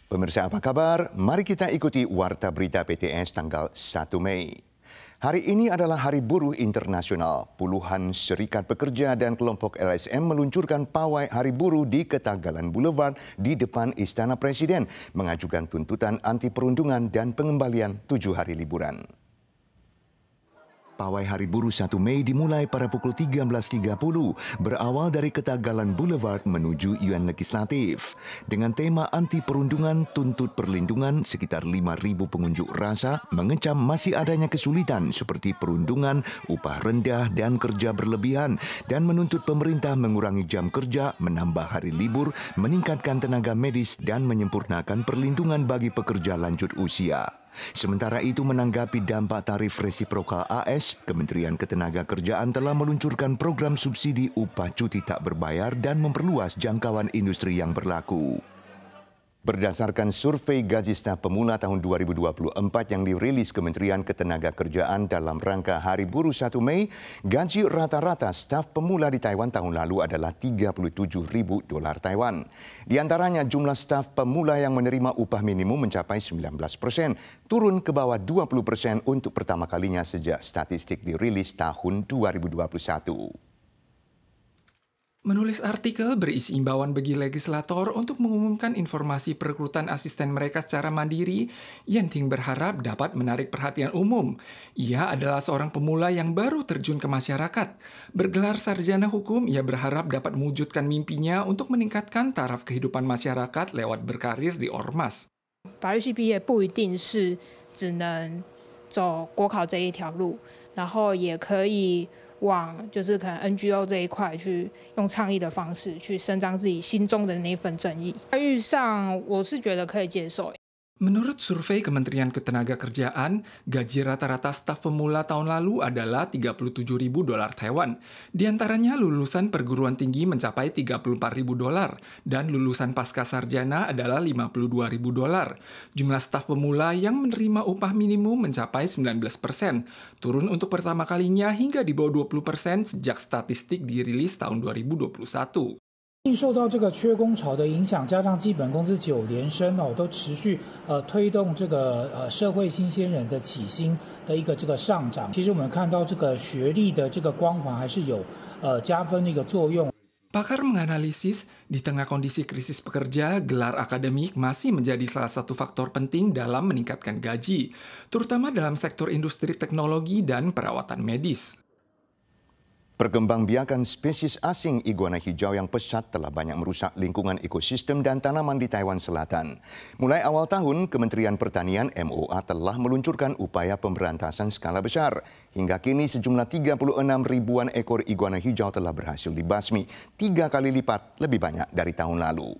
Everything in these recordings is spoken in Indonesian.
Pemirsa apa kabar? Mari kita ikuti Warta Berita PTS tanggal 1 Mei. Hari ini adalah Hari Buruh Internasional. Puluhan serikat pekerja dan kelompok LSM meluncurkan pawai Hari Buruh di Ketagalan Boulevard di depan Istana Presiden, mengajukan tuntutan anti perundungan dan pengembalian 7 hari liburan. Pawai Hari Buruh 1 Mei dimulai pada pukul 13.30, berawal dari Ketagalan Boulevard menuju UN Legislatif. Dengan tema anti perundungan tuntut perlindungan, sekitar 5.000 pengunjuk rasa mengecam masih adanya kesulitan seperti perundungan, upah rendah dan kerja berlebihan, dan menuntut pemerintah mengurangi jam kerja, menambah hari libur, meningkatkan tenaga medis dan menyempurnakan perlindungan bagi pekerja lanjut usia. Sementara itu, menanggapi dampak tarif resiprokal AS, Kementerian Ketenagakerjaan telah meluncurkan program subsidi upah cuti tak berbayar dan memperluas jangkauan industri yang berlaku. Berdasarkan survei gaji staf pemula tahun 2024 yang dirilis Kementerian Ketenagakerjaan dalam rangka Hari Buruh 1 Mei, gaji rata-rata staf pemula di Taiwan tahun lalu adalah 37.000 dolar Taiwan. Di antaranya jumlah staf pemula yang menerima upah minimum mencapai 19%, turun ke bawah 20% untuk pertama kalinya sejak statistik dirilis tahun 2021. Menulis artikel berisi imbauan bagi legislator untuk mengumumkan informasi perekrutan asisten mereka secara mandiri, Yenting berharap dapat menarik perhatian umum. Ia adalah seorang pemula yang baru terjun ke masyarakat. Bergelar sarjana hukum, ia berharap dapat mewujudkan mimpinya untuk meningkatkan taraf kehidupan masyarakat lewat berkarir di Ormas. 法律系毕业不一定是只能走国考这一条路，然后也可以往就是可能 NGO 这一块去用倡议的方式去伸张自己心中的那份正义。待遇上我是觉得可以接受。 Menurut survei Kementerian Ketenagakerjaan, gaji rata-rata staf pemula tahun lalu adalah 37.000 dolar Taiwan. Di antaranya lulusan perguruan tinggi mencapai 34.000 dolar dan lulusan pasca sarjana adalah 52.000 dolar. Jumlah staf pemula yang menerima upah minimum mencapai 19%, turun untuk pertama kalinya hingga di bawah 20% sejak statistik dirilis tahun 2021. 受到这个缺工潮的影响，加上基本工资9连升都持续推动这个社会新鲜人的起薪的一个这个上涨。其实我们看到这个学历的这个光环还是有加分的一个作用。 Pakar menganalisis, di tengah kondisi krisis pekerja, gelar akademik masih menjadi salah satu faktor penting dalam meningkatkan gaji, terutama dalam sektor industri teknologi dan perawatan medis. Perkembangbiakan spesies asing iguana hijau yang pesat telah banyak merusak lingkungan ekosistem dan tanaman di Taiwan Selatan. Mulai awal tahun, Kementerian Pertanian MOA telah meluncurkan upaya pemberantasan skala besar. Hingga kini sejumlah 36 ribuan ekor iguana hijau telah berhasil dibasmi, 3 kali lipat lebih banyak dari tahun lalu.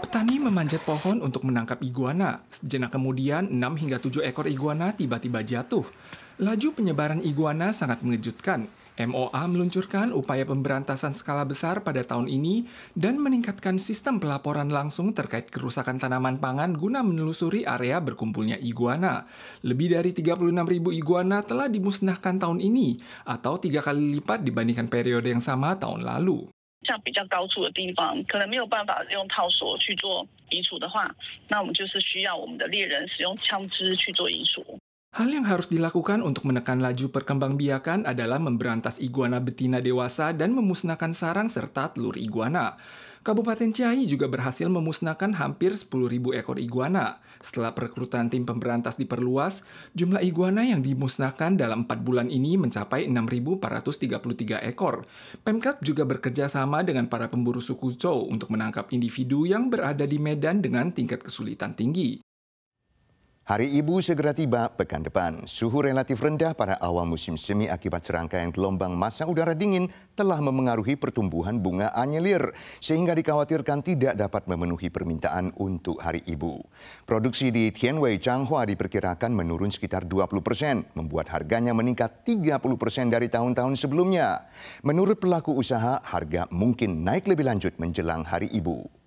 Petani memanjat pohon untuk menangkap iguana. Sejenak kemudian, 6 hingga 7 ekor iguana tiba-tiba jatuh. Laju penyebaran iguana sangat mengejutkan. MOA meluncurkan upaya pemberantasan skala besar pada tahun ini dan meningkatkan sistem pelaporan langsung terkait kerusakan tanaman pangan guna menelusuri area berkumpulnya iguana. Lebih dari 36.000 iguana telah dimusnahkan tahun ini, atau 3 kali lipat dibandingkan periode yang sama tahun lalu. 像比较高处的地方，可能没有办法用套索去做移除的话，那我们就是需要我们的猎人使用枪支去做移除。 Hal yang harus dilakukan untuk menekan laju perkembangbiakan adalah memberantas iguana betina dewasa dan memusnahkan sarang serta telur iguana. Kabupaten Chiayi juga berhasil memusnahkan hampir 10.000 ekor iguana. Setelah perekrutan tim pemberantas diperluas, jumlah iguana yang dimusnahkan dalam 4 bulan ini mencapai 6.433 ekor. Pemkab juga bekerja sama dengan para pemburu suku Zhou untuk menangkap individu yang berada di medan dengan tingkat kesulitan tinggi. Hari Ibu segera tiba pekan depan. Suhu relatif rendah pada awal musim semi akibat serangkaian gelombang massa udara dingin telah memengaruhi pertumbuhan bunga anyelir, sehingga dikhawatirkan tidak dapat memenuhi permintaan untuk Hari Ibu. Produksi di Tianwei, Changhua diperkirakan menurun sekitar 20%, membuat harganya meningkat 30% dari tahun-tahun sebelumnya. Menurut pelaku usaha, harga mungkin naik lebih lanjut menjelang Hari Ibu.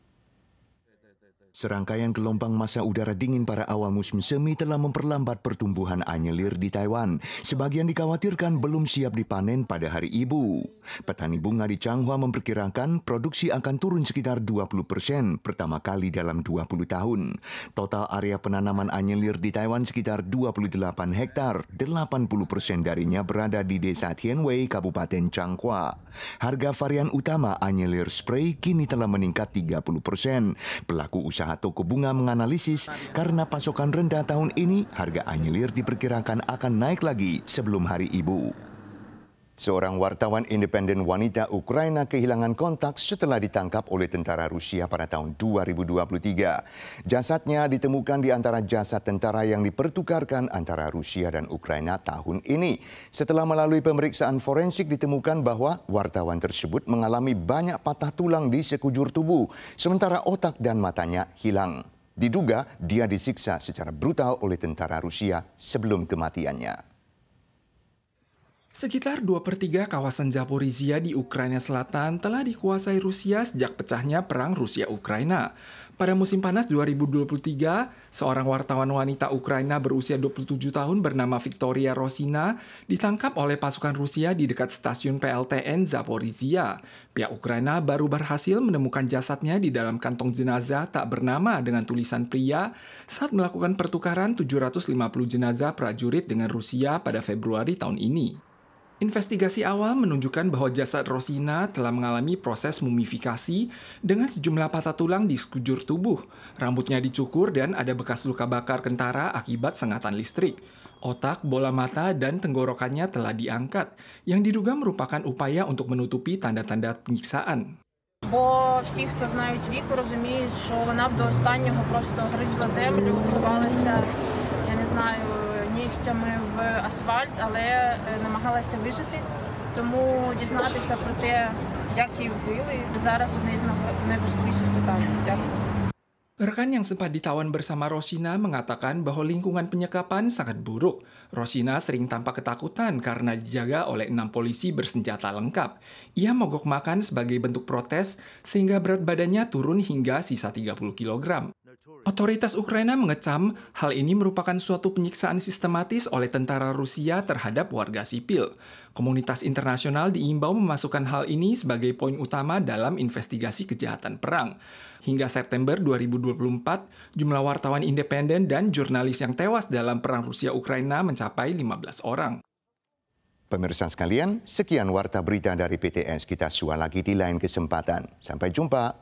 Serangkaian gelombang massa udara dingin pada awal musim semi telah memperlambat pertumbuhan anyelir di Taiwan. Sebagian dikhawatirkan belum siap dipanen pada Hari Ibu. Petani bunga di Changhua memperkirakan produksi akan turun sekitar 20% pertama kali dalam 20 tahun. Total area penanaman anyelir di Taiwan sekitar 28 hektar, 80% darinya berada di Desa Tianwei, Kabupaten Changhua. Harga varian utama anyelir spray kini telah meningkat 30%. Pelaku usaha toko bunga menganalisis karena pasokan rendah tahun ini, harga anyelir diperkirakan akan naik lagi sebelum Hari Ibu. Seorang wartawan independen wanita Ukraina kehilangan kontak setelah ditangkap oleh tentara Rusia pada tahun 2023. Jasadnya ditemukan di antara jasad tentara yang dipertukarkan antara Rusia dan Ukraina tahun ini. Setelah melalui pemeriksaan forensik ditemukan bahwa wartawan tersebut mengalami banyak patah tulang di sekujur tubuh, sementara otak dan matanya hilang. Diduga dia disiksa secara brutal oleh tentara Rusia sebelum kematiannya. Sekitar 2/3 kawasan Zaporizhia di Ukraina Selatan telah dikuasai Rusia sejak pecahnya Perang Rusia-Ukraina. Pada musim panas 2023, seorang wartawan wanita Ukraina berusia 27 tahun bernama Victoria Rosina ditangkap oleh pasukan Rusia di dekat stasiun PLTN Zaporizhia. Pihak Ukraina baru berhasil menemukan jasadnya di dalam kantong jenazah tak bernama dengan tulisan pria saat melakukan pertukaran 750 jenazah prajurit dengan Rusia pada Februari tahun ini. Investigasi awal menunjukkan bahwa jasad Rosina telah mengalami proses mumifikasi dengan sejumlah patah tulang di sekujur tubuh. Rambutnya dicukur dan ada bekas luka bakar kentara akibat sengatan listrik. Otak, bola mata, dan tenggorokannya telah diangkat, yang diduga merupakan upaya untuk menutupi tanda-tanda penyiksaan. Бо всі, хто знають Віку, розуміють, що вона до останнього просто гризла землю, ховалася, я не знаю, нігтями в асфальт, але намагалася вижити. Тому дізнатися про те, як її вбили, зараз одне з найважливіших питань. Дякую. Rekan yang sempat ditawan bersama Rosina mengatakan bahwa lingkungan penyekapan sangat buruk. Rosina sering tampak ketakutan karena dijaga oleh 6 polisi bersenjata lengkap. Ia mogok makan sebagai bentuk protes sehingga berat badannya turun hingga sisa 30 kg. Otoritas Ukraina mengecam hal ini merupakan suatu penyiksaan sistematis oleh tentara Rusia terhadap warga sipil. Komunitas internasional diimbau memasukkan hal ini sebagai poin utama dalam investigasi kejahatan perang. Hingga September 2024, jumlah wartawan independen dan jurnalis yang tewas dalam perang Rusia-Ukraina mencapai 15 orang. Pemirsa sekalian, sekian warta berita dari PTS. Kita sua lagi di lain kesempatan. Sampai jumpa.